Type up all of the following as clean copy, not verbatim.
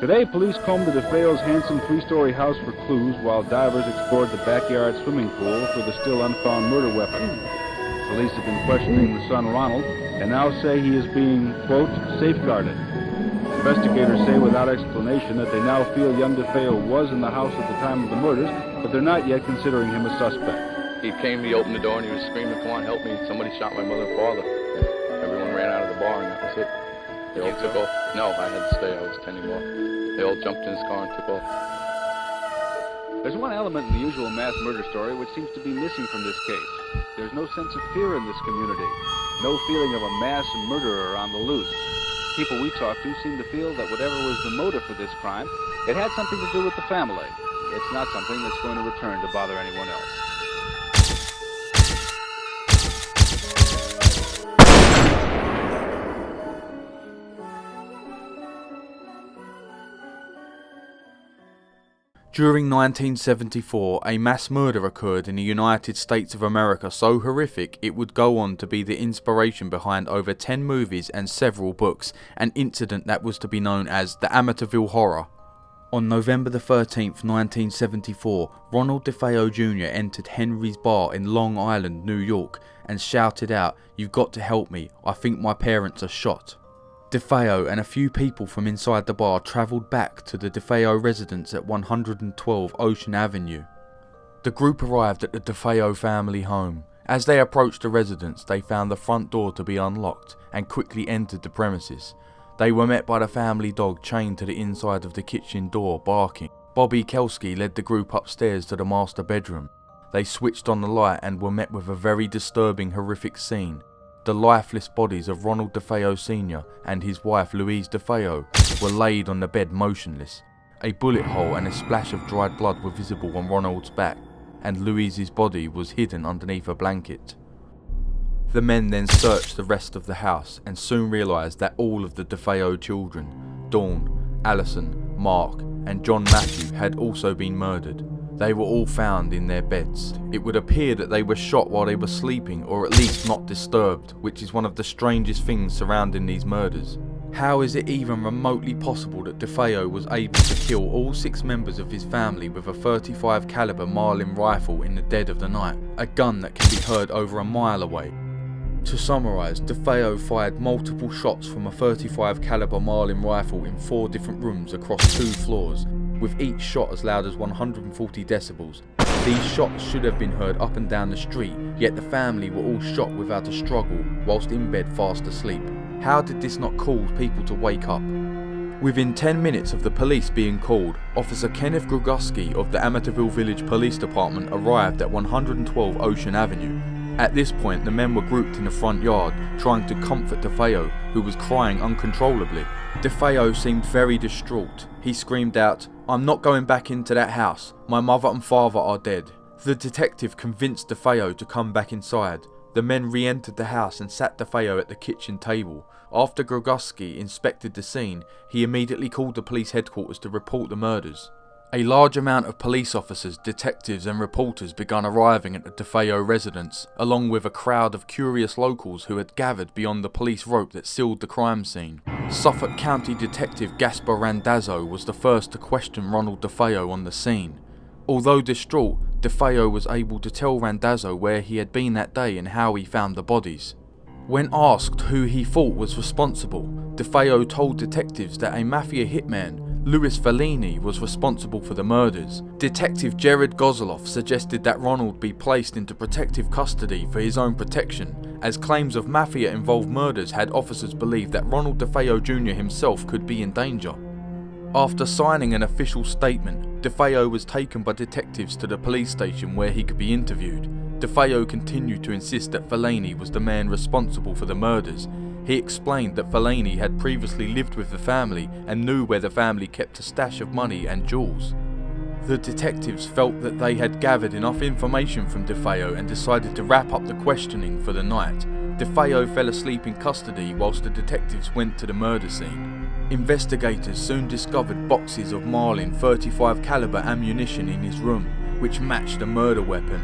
Today, police combed the DeFeo's handsome three-story house for clues while divers explored the backyard swimming pool for the still unfound murder weapon. Police have been questioning the son, Ronald, and now say he is being, quote, safeguarded. Investigators say without explanation that they now feel young DeFeo was in the house at the time of the murders, but they're not yet considering him a suspect. He came, he opened the door, and he was screaming, "Come on, help me. Somebody shot my mother and father." Everyone ran out of the bar, and that was it. They all took off. No, I had to stay. I was tending bar. They all jumped in his car and took off. There's one element in the usual mass murder story which seems to be missing from this case. There's no sense of fear in this community. No feeling of a mass murderer on the loose. People we talked to seem to feel that whatever was the motive for this crime, it had something to do with the family. It's not something that's going to return to bother anyone else. During 1974, a mass murder occurred in the United States of America so horrific it would go on to be the inspiration behind over 10 movies and several books, an incident that was to be known as the Amityville Horror. On November the 13th, 1974, Ronald DeFeo Jr. entered Henry's bar in Long Island, New York, and shouted out, "You've got to help me, I think my parents are shot." DeFeo and a few people from inside the bar travelled back to the DeFeo residence at 112 Ocean Avenue. The group arrived at the DeFeo family home. As they approached the residence, they found the front door to be unlocked and quickly entered the premises. They were met by the family dog chained to the inside of the kitchen door, barking. Bobby Kelsky led the group upstairs to the master bedroom. They switched on the light and were met with a very disturbing, horrific scene. The lifeless bodies of Ronald DeFeo Sr. and his wife Louise DeFeo were laid on the bed motionless. A bullet hole and a splash of dried blood were visible on Ronald's back, and Louise's body was hidden underneath a blanket. The men then searched the rest of the house and soon realised that all of the DeFeo children, Dawn, Allison, Mark and John Matthew, had also been murdered. They were all found in their beds. It would appear that they were shot while they were sleeping, or at least not disturbed, which is one of the strangest things surrounding these murders. How is it even remotely possible that DeFeo was able to kill all 6 members of his family with a .35 caliber Marlin rifle in the dead of the night, a gun that can be heard over a mile away? To summarise, DeFeo fired multiple shots from a .35 caliber Marlin rifle in 4 different rooms across 2 floors, with each shot as loud as 140 decibels. These shots should have been heard up and down the street, yet the family were all shot without a struggle whilst in bed fast asleep. How did this not cause people to wake up? Within 10 minutes of the police being called, Officer Kenneth Gruguski of the Amityville Village Police Department arrived at 112 Ocean Avenue. At this point, the men were grouped in the front yard, trying to comfort DeFeo, who was crying uncontrollably. DeFeo seemed very distraught. He screamed out, "I'm not going back into that house. My mother and father are dead." The detective convinced DeFeo to come back inside. The men re-entered the house and sat DeFeo at the kitchen table. After Gruguski inspected the scene, he immediately called the police headquarters to report the murders. A large amount of police officers, detectives and reporters began arriving at the DeFeo residence, along with a crowd of curious locals who had gathered beyond the police rope that sealed the crime scene. Suffolk County Detective Gaspar Randazzo was the first to question Ronald DeFeo on the scene. Although distraught, DeFeo was able to tell Randazzo where he had been that day and how he found the bodies. When asked who he thought was responsible, DeFeo told detectives that a mafia hitman, Louis Fellini, was responsible for the murders. Detective Jared Gozoloff suggested that Ronald be placed into protective custody for his own protection, as claims of mafia-involved murders had officers believe that Ronald DeFeo Jr. himself could be in danger. After signing an official statement, DeFeo was taken by detectives to the police station where he could be interviewed. DeFeo continued to insist that Fellini was the man responsible for the murders. He explained that Fellini had previously lived with the family and knew where the family kept a stash of money and jewels. The detectives felt that they had gathered enough information from DeFeo and decided to wrap up the questioning for the night. DeFeo fell asleep in custody whilst the detectives went to the murder scene. Investigators soon discovered boxes of Marlin .35 caliber ammunition in his room, which matched the murder weapon.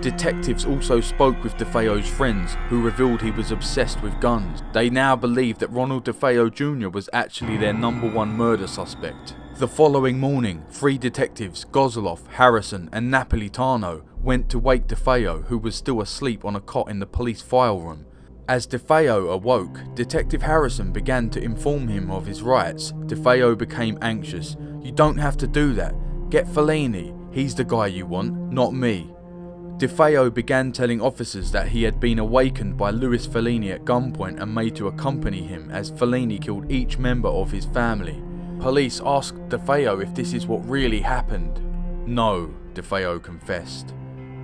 Detectives also spoke with DeFeo's friends, who revealed he was obsessed with guns. They now believed that Ronald DeFeo Jr. was actually their #1 murder suspect. The following morning, 3 detectives, Gozoloff, Harrison and Napolitano, went to wake DeFeo, who was still asleep on a cot in the police file room. As DeFeo awoke, Detective Harrison began to inform him of his rights. DeFeo became anxious. "You don't have to do that. Get Fellini. He's the guy you want, not me." DeFeo began telling officers that he had been awakened by Louis Fellini at gunpoint and made to accompany him, as Fellini killed each member of his family. Police asked DeFeo if this is what really happened. "No," DeFeo confessed.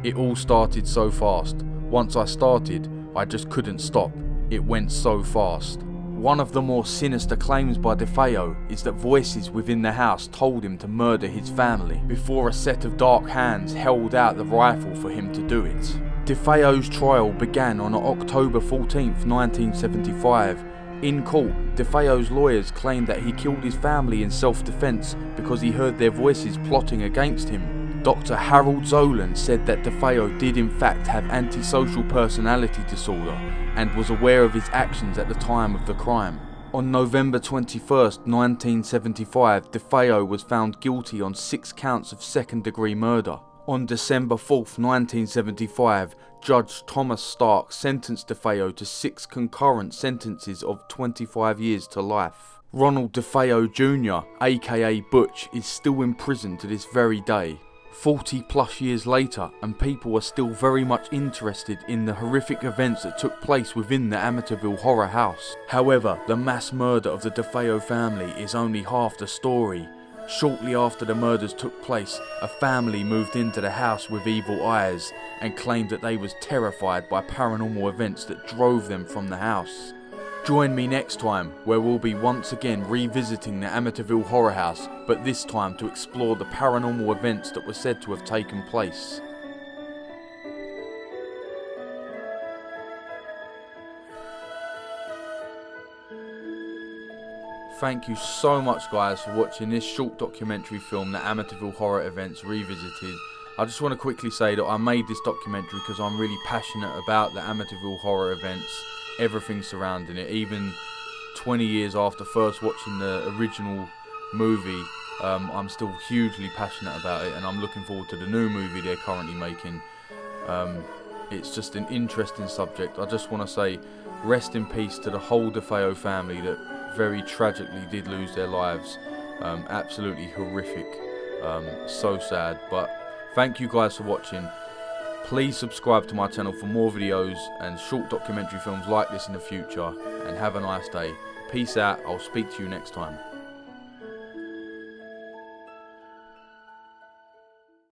"It all started so fast. Once I started, I just couldn't stop. It went so fast." One of the more sinister claims by DeFeo is that voices within the house told him to murder his family before a set of dark hands held out the rifle for him to do it. DeFeo's trial began on October 14th, 1975. In court, DeFeo's lawyers claimed that he killed his family in self-defense because he heard their voices plotting against him. Dr. Harold Zolan said that DeFeo did in fact have antisocial personality disorder and was aware of his actions at the time of the crime. On November 21st, 1975, DeFeo was found guilty on 6 counts of second-degree murder. On December 4th, 1975, Judge Thomas Stark sentenced DeFeo to 6 concurrent sentences of 25 years to life. Ronald DeFeo Jr., aka Butch, is still in prison to this very day. 40 plus years later, and people are still very much interested in the horrific events that took place within the Amityville horror house. However, the mass murder of the DeFeo family is only half the story. Shortly after the murders took place, a family moved into the house with evil eyes and claimed that they was terrified by paranormal events that drove them from the house. Join me next time, where we'll be once again revisiting the Amityville horror house, but this time to explore the paranormal events that were said to have taken place. Thank you so much guys for watching this short documentary film, the Amityville horror events revisited. I just want to quickly say that I made this documentary because I'm really passionate about the Amityville horror events, everything surrounding it. Even 20 years after first watching the original movie, I'm still hugely passionate about it, and I'm looking forward to the new movie they're currently making. It's just an interesting subject. I just want to say rest in peace to the whole DeFeo family that very tragically did lose their lives. Absolutely horrific, so sad. But thank you guys for watching. Please subscribe to my channel for more videos and short documentary films like this in the future, and have a nice day. Peace out. I'll speak to you next time.